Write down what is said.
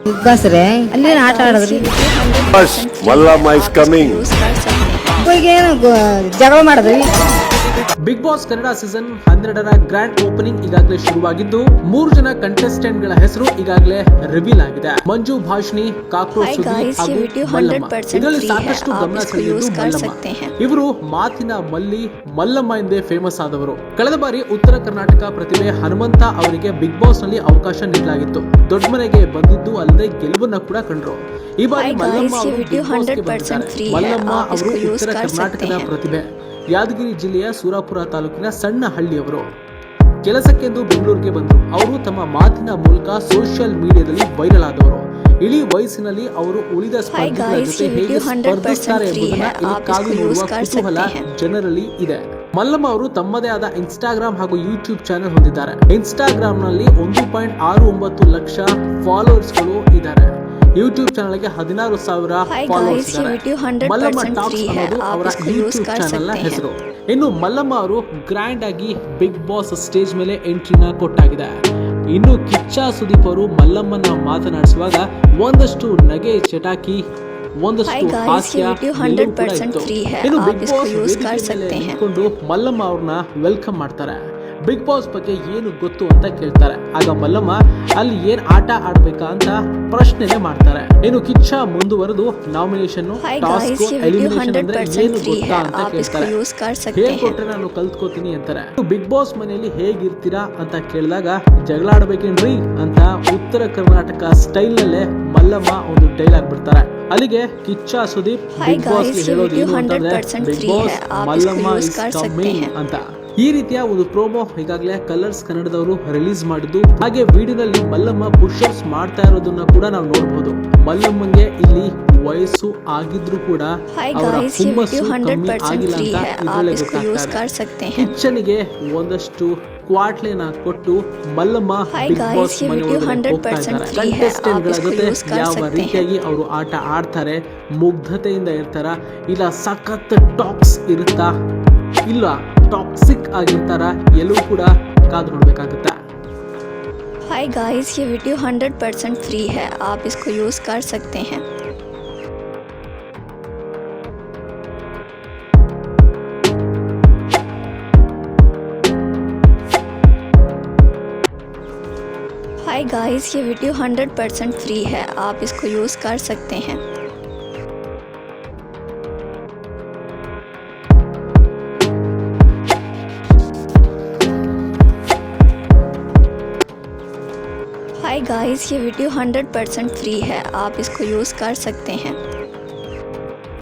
Big boss ರೇ ಅಲ್ಲಿ ಆಟ ಆಡಿದ್ರಿ ಮಲ್ಲಮ್ಮ ಇಸ್ ಕಮಿಂಗ್. ಏನು ಜಗಳ ಮಾಡಿದ್ರಿ. ಬಿಗ್ ಬಾಸ್ ಕನ್ನಡ ಸೀಸನ್ 12ರ ಗ್ರ್ಯಾಂಡ್ ಓಪನಿಂಗ್ ಈಗಾಗಲೇ ಶುರುವಾಗಿದ್ದು 3 ಜನ ಕಂಟೆಸ್ಟೆಂಟ್ ಗಳ ಹೆಸರು ಈಗಾಗಲೇ ರಿವೀಲ್ ಆಗಿದೆ. ಮಂಜು ಭಾಷಿಣಿ, ಕಾಕ್ರೋಚ್ ಸುದೀಪ್ ಹಾಗೂ ಮಲ್ಲಮ್ಮ. ಇದರಲ್ಲಿ ಸಾಕಷ್ಟು ಗಮನ ಸೆಳೆದಿದ್ದು ಮಲ್ಲಮ್ಮ. ಇವರು ಮಾತಿನ ಮಲ್ಲಮ್ಮ ಎಂದೇ ಫೇಮಸ್ ಆದವರು. ಕಳೆದ ಬಾರಿ ಉತ್ತರ ಕರ್ನಾಟಕ ಪ್ರತಿಭೆ ಹನುಮಂತ ಅವರಿಗೆ ಬಿಗ್ ಬಾಸ್ ನಲ್ಲಿ ಅವಕಾಶ ನೀಡಲಾಗಿತ್ತು. ದೊಡ್ಡ ಮನೆಗೆ ಬಂದಿದ್ದು ಅಲ್ಲದೆ ಗೆಲುವನ್ನ ಕೂಡ ಕಂಡ್ರು. ಈ ಬಾರಿ ಮಲ್ಲಮ್ಮ ಅವರು ಬಿಗ್ ಬಾಸ್ಗೆ ಬಂದಿದ್ದಾರೆ. ಮಲ್ಲಮ್ಮ ಅವರು ಉತ್ತರ ಕರ್ನಾಟಕದ ಪ್ರತಿಭೆ. ಯಾದಗಿರಿ ಜಿಲ್ಲೆಯ ಸೂರಾಪುರ ತಾಲೂಕಿನ ಸಣ್ಣ ಹಳ್ಳಿಯವರು. ಕೆಲಸಕ್ಕೆಂದು ಬೆಂಗಳೂರಿಗೆ ಬಂದರು. ಅವರು ತಮ್ಮ ಮಾತಿನ ಮೂಲಕ ಸೋಷಿಯಲ್ ಮೀಡಿಯಾದಲ್ಲಿ ವೈರಲ್ ಆದವರು. ಇಳಿ ವಯಸ್ಸಿನಲ್ಲಿ ಅವರು ಉಳಿದ ಸ್ಪರ್ಧಿಗಳ ಜೊತೆ ಹೇಗೆ ಸ್ಪರ್ಧಿಸುತ್ತಾರೆ ಎಂಬುದನ್ನ ಇಲ್ಲಿ ಕಾದು ನೋಡುವ ಕುತೂಹಲ ಜನರಲ್ಲಿ ಇದೆ. ಮಲ್ಲಮ್ಮ ಅವರು ತಮ್ಮದೇ ಆದ ಇನ್ಸ್ಟಾಗ್ರಾಮ್ ಹಾಗೂ ಯೂಟ್ಯೂಬ್ ಚಾನೆಲ್ ಹೊಂದಿದ್ದಾರೆ. ಇನ್ಸ್ಟಾಗ್ರಾಮ್ ನಲ್ಲಿ 1.69 ಲಕ್ಷ ಫಾಲೋವರ್ಸ್ ಗಳು ಇದ್ದಾರೆ. ಯೂಟ್ಯೂಬ್ ಚಾನೆಲ್ಗೆ 16,000 ಫಾಲೋವರ್ಸ್ ಇದ್ದಾರೆ. ಮಲ್ಲಮ್ಮ ಟಾಕ್ಸ್ ಅನ್ನೋದು ಅವರ ಯೂಟ್ಯೂಬ್ ಚಾನೆಲ್ ನ ಹೆಸರು. ಇನ್ನು ಮಲ್ಲಮ್ಮ ಅವರು ಗ್ರ್ಯಾಂಡ್ ಆಗಿ ಬಿಗ್ ಬಾಸ್ ಸ್ಟೇಜ್ ಮೇಲೆ ಎಂಟ್ರಿನ ಕೊಟ್ಟಾಗಿದೆ. ಇನ್ನು ಕಿಚ್ಚ ಸುದೀಪ್ ಅವರು ಮಲ್ಲಮ್ಮನ ಮಾತನಾಡಿಸುವಾಗ ಒಂದಷ್ಟು ನಗೆ ಚಟಾಕಿ, ಒಂದಷ್ಟು ಹಾಸ್ಯ ಎಲ್ಲವೂ ಕೂಡ ಇತ್ತು. ಇನ್ನು ಬಿಗ್ ಬಾಸ್ ವೇದಿಕೆ ಮೇಲೆ ನಿಂತ್ಕೊಂಡು ಮಲ್ಲಮ್ಮ ಅವ್ರನ್ನ ವೆಲ್ಕಮ್ ಮಾಡ್ತಾರೆ. ಬಿಗ್ ಬಾಸ್ ಬಗ್ಗೆ ಏನು ಗೊತ್ತು ಅಂತ ಕೇಳ್ತಾರೆ. ಆಗ ಮಲ್ಲಮ್ಮ ಅಲ್ಲಿ ಏನ್ ಆಟ ಆಡ್ಬೇಕಾ ಅಂತ ಪ್ರಶ್ನೆನೆ ಮಾಡ್ತಾರೆ. ಇನ್ನು ಕಿಚ್ಚ ಮುಂದುವರೆದು ನಾಮಿನೇಷನ್, ಟಾಸ್ಕ್, ಎಲಿಮಿನೇಷನ್ ಅಂದ್ರೆ ಏನು ಗೊತ್ತಾ ಅಂತ ಕೇಳ್ತಾರೆ. ಹೇಳ್ಕೊಟ್ರೆ ನಾನು ಕಲ್ತ್ಕೋತೀನಿ ಅಂತಾರೆ. ಬಿಗ್ ಬಾಸ್ ಮನೆಯಲ್ಲಿ ಹೇಗಿರ್ತೀರಾ ಅಂತ ಕೇಳಿದಾಗ ಜಗಳ ಆಡ್ಬೇಕೇನ್ರಿ ಅಂತ ಉತ್ತರ ಕರ್ನಾಟಕ ಸ್ಟೈಲ್ ನಲ್ಲೇ ಮಲ್ಲಮ್ಮ ಒಂದು ಡೈಲಾಗ್ ಬಿಡ್ತಾರೆ. ಅಲ್ಲಿಗೆ ಕಿಚ್ಚ ಸುದೀಪ್ ಬಿಗ್ ಬಾಸ್ ಹೇಳೋದು ಏನು ಅಂತಂದ್ರೆ big boss Mallamma is coming ಅಂತ. ಈ ರೀತಿಯ ಒಂದು ಪ್ರೋಮೋ ಈಗಾಗಲೇ ಕಲರ್ಸ್ ಕನ್ನಡದವರು ರಿಲೀಸ್ ಮಾಡಿದ್ದು. ಹಾಗೆ ವಿಡಿಯೋದಲ್ಲಿ ಮಲ್ಲಮ್ಮ ಪುಷ್ ಅಪ್ಸ್ ಮಾಡ್ತಾ ಇರೋದನ್ನ ಕೂಡ ನಾವು ನೋಡಬಹುದು. ಮಲ್ಲಮ್ಮಂಗೆ ಇಲ್ಲಿ ವಯಸ್ಸು ಆಗಿದ್ರು ಕೂಡ ಅವರ ಹುಮ್ಮಸ್ಸು ಕಮ್ಮಿ ಆಗಿಲ್ಲ ಅಂತ ಇದರಲ್ಲೇ ಗೊತ್ತಾಗ್ತದೆ. ಕಿಚ್ಚನಿಗೆ ಒಂದಷ್ಟು ಕ್ವಾಟ್ಲೆನ ಕೊಟ್ಟು ಮಲ್ಲಮ್ಮ ಬಿಗ್ ಬಾಸ್ ಮನೆಯೊಳಗೆ ಹೋಗ್ತಾ ಇದ್ದಾರೆ. ಕಂಟೆಸ್ಟೆಂಟ್ ಗಳ ಜೊತೆ ಯಾವ ರೀತಿಯಾಗಿ ಅವರು ಆಟ ಆಡ್ತಾರೆ, ಮುಗ್ಧತೆಯಿಂದ ಇರ್ತಾರ, ಇಲ್ಲ ಸಖತ್ ಟಾಕ್ಸ್ ಇರುತ್ತಾ, ಇಲ್ಲ टॉक्सिक ಆಗಿರ್ತಾರ, ಎಲ್ಲವೂ ಕೂಡ ಕಾದು ನೋಡಬೇಕಾಗುತ್ತೆ. हाय गाइस, ये वीडियो 100% फ्री है, आप इसको यूज़ कर सकते हैं. हाय गाइस, ये वीडियो 100% फ्री है, आप इसको यूज़ कर सकते हैं. हाय गाइस, ये वीडियो 100% फ्री है, आप इसको यूज़ कर सकते हैं.